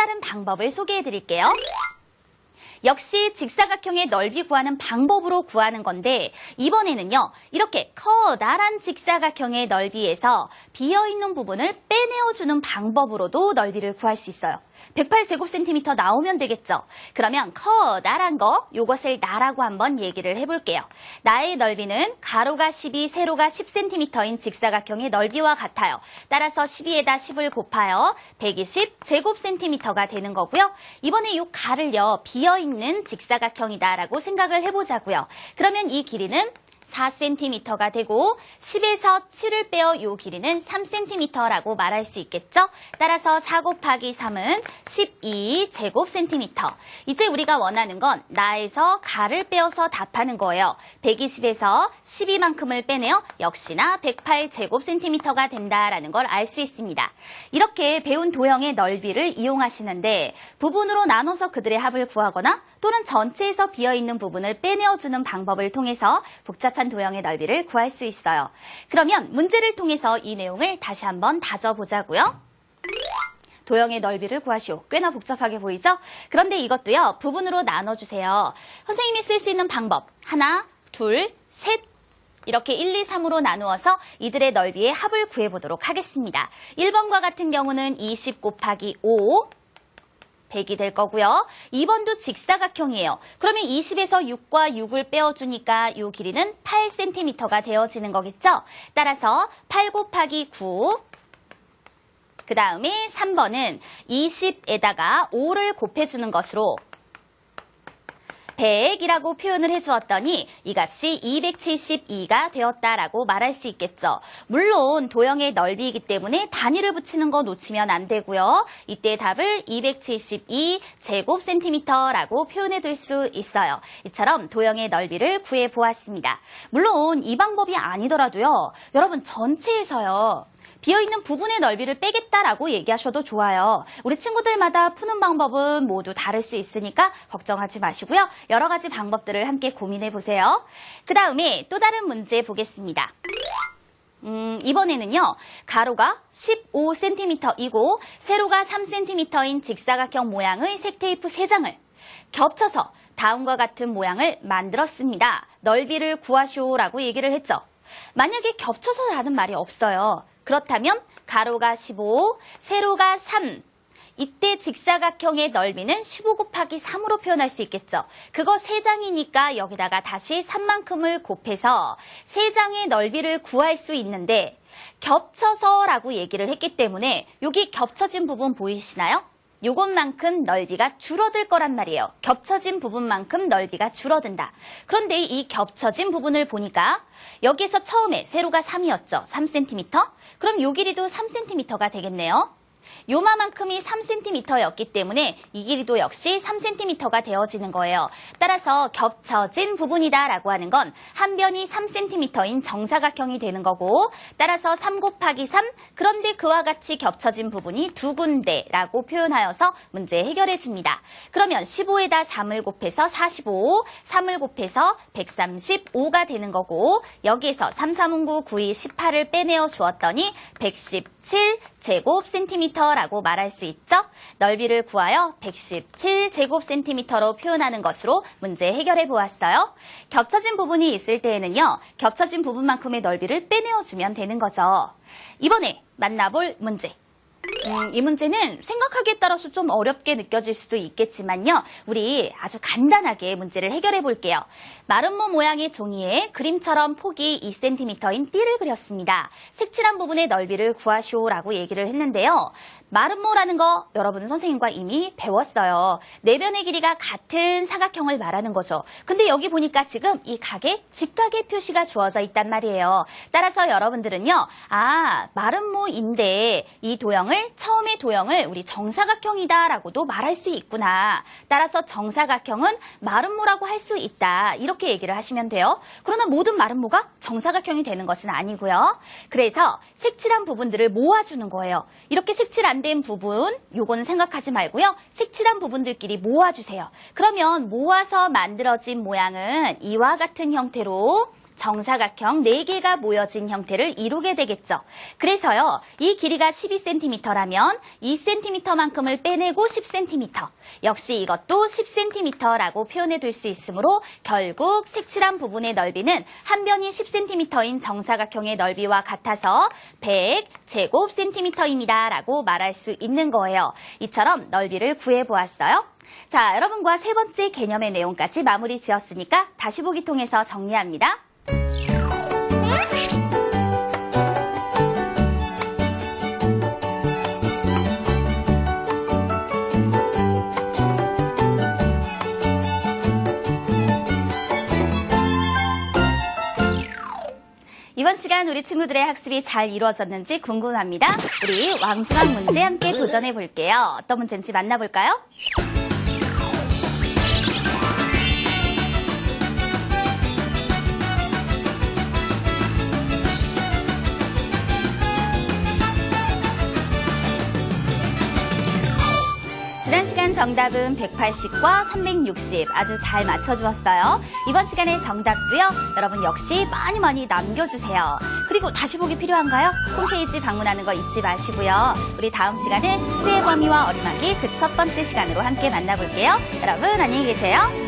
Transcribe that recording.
다른 방법을 소개해 드릴게요. 역시 직사각형의 넓이 구하는 방법으로 구하는 건데 이번에는요. 이렇게 커다란 직사각형의 넓이에서 비어있는 부분을 빼내어주는 방법으로도 넓이를 구할 수 있어요. 108제곱cm 나오면 되겠죠. 그러면 커다란 거, 요것을 나라고 한번 얘기를 해볼게요. 나의 넓이는 가로가 12, 세로가 10cm인 직사각형의 넓이와 같아요. 따라서 12에다 10을 곱하여 120제곱cm가 되는 거고요. 이번에 요 가를요, 비어있는 직사각형이다라고 생각을 해보자고요. 그러면 이 길이는 4cm가 되고 10에서 7을 빼어 이 길이는 3cm라고 말할 수 있겠죠? 따라서 4 곱하기 3은 12제곱cm. 이제 우리가 원하는 건 나에서 가를 빼어서 답하는 거예요. 120에서 12만큼을 빼내어 역시나 108제곱cm가 된다라는 걸 알 수 있습니다. 이렇게 배운 도형의 넓이를 이용하시는데 부분으로 나눠서 그들의 합을 구하거나 또는 전체에서 비어있는 부분을 빼내어주는 방법을 통해서 복잡한 도형의 넓이를 구할 수 있어요. 그러면 문제를 통해서 이 내용을 다시 한번 다져보자고요. 도형의 넓이를 구하시오. 꽤나 복잡하게 보이죠? 그런데 이것도요. 부분으로 나눠주세요. 선생님이 쓸 수 있는 방법 하나, 둘, 셋 이렇게 1, 2, 3으로 나누어서 이들의 넓이의 합을 구해보도록 하겠습니다. 1번과 같은 경우는 20 곱하기 5 100이 될 거고요. 2번도 직사각형이에요. 그러면 20에서 6과 6을 빼어주니까 이 길이는 8cm가 되어지는 거겠죠? 따라서 8 곱하기 9 그 다음에 3번은 20에다가 5를 곱해주는 것으로 100이라고 표현을 해주었더니 이 값이 272가 되었다라고 말할 수 있겠죠. 물론 도형의 넓이이기 때문에 단위를 붙이는 거 놓치면 안 되고요. 이때 답을 272제곱cm라고 표현해 둘 수 있어요. 이처럼 도형의 넓이를 구해보았습니다. 물론 이 방법이 아니더라도요. 여러분 전체에서요. 비어있는 부분의 넓이를 빼겠다라고 얘기하셔도 좋아요. 우리 친구들마다 푸는 방법은 모두 다를 수 있으니까 걱정하지 마시고요. 여러 가지 방법들을 함께 고민해 보세요. 그 다음에 또 다른 문제 보겠습니다. 이번에는요. 가로가 15cm이고 세로가 3cm인 직사각형 모양의 색테이프 3장을 겹쳐서 다음과 같은 모양을 만들었습니다. 넓이를 구하시오라고 얘기를 했죠. 만약에 겹쳐서라는 말이 없어요. 그렇다면 가로가 15, 세로가 3. 이때 직사각형의 넓이는 15 곱하기 3으로 표현할 수 있겠죠. 그거 3장이니까 여기다가 다시 3만큼을 곱해서 3장의 넓이를 구할 수 있는데 겹쳐서라고 얘기를 했기 때문에 여기 겹쳐진 부분 보이시나요? 요것만큼 넓이가 줄어들 거란 말이에요. 겹쳐진 부분만큼 넓이가 줄어든다. 그런데 이 겹쳐진 부분을 보니까 여기에서 처음에 세로가 3이었죠. 3cm. 그럼 요 길이도 3cm가 되겠네요. 요마만큼이 3cm였기 때문에 이 길이도 역시 3cm가 되어지는 거예요. 따라서 겹쳐진 부분이다라고 하는 건 한 변이 3cm인 정사각형이 되는 거고 따라서 3 곱하기 3 그런데 그와 같이 겹쳐진 부분이 두 군데라고 표현하여서 문제 해결해 줍니다. 그러면 15에다 3을 곱해서 45, 3을 곱해서 135가 되는 거고 여기에서 3, 3은 9, 9, 2, 18을 빼내어 주었더니 117제곱cm라고 말할 수 있죠. 넓이를 구하여 117제곱cm로 표현하는 것으로 문제 해결해 보았어요. 겹쳐진 부분이 있을 때에는요. 겹쳐진 부분만큼의 넓이를 빼내어주면 되는 거죠. 이번에 만나볼 문제. 이 문제는 생각하기에 따라서 좀 어렵게 느껴질 수도 있겠지만요. 우리 아주 간단하게 문제를 해결해 볼게요. 마름모 모양의 종이에 그림처럼 폭이 2cm인 띠를 그렸습니다. 색칠한 부분의 넓이를 구하시오라고 얘기를 했는데요. 마름모라는 거 여러분은 선생님과 이미 배웠어요. 내변의 길이가 같은 사각형을 말하는 거죠. 근데 여기 보니까 지금 이 각에 직각의 표시가 주어져 있단 말이에요. 따라서 여러분들은요. 아, 마름모인데 이 도형을 처음의 도형을 우리 정사각형이다라고도 말할 수 있구나. 따라서 정사각형은 마름모라고 할 수 있다. 이렇게 얘기를 하시면 돼요. 그러나 모든 마름모가 정사각형이 되는 것은 아니고요. 그래서 색칠한 부분들을 모아주는 거예요. 이렇게 색칠 안 된 부분, 요거는 생각하지 말고요. 색칠한 부분들끼리 모아주세요. 그러면 모아서 만들어진 모양은 이와 같은 형태로 정사각형 4개가 모여진 형태를 이루게 되겠죠. 그래서요, 이 길이가 12cm라면 2cm만큼을 빼내고 10cm. 역시 이것도 10cm라고 표현해 둘 수 있으므로 결국 색칠한 부분의 넓이는 한 변이 10cm인 정사각형의 넓이와 같아서 100제곱cm입니다 라고 말할 수 있는 거예요. 이처럼 넓이를 구해보았어요. 자, 여러분과 세 번째 개념의 내용까지 마무리 지었으니까 다시 보기 통해서 정리합니다. 이번 시간 우리 친구들의 학습이 잘 이루어졌는지 궁금합니다. 우리 왕중왕 문제 함께 도전해 볼게요. 어떤 문제인지 만나볼까요? 지난 시간 정답은 180과 360 아주 잘 맞춰주었어요. 이번 시간의 정답도요, 여러분 역시 많이 남겨주세요. 그리고 다시 보기 필요한가요? 홈페이지 방문하는 거 잊지 마시고요. 우리 다음 시간은 수의 범위와 어림하기 그 첫 번째 시간으로 함께 만나볼게요. 여러분 안녕히 계세요.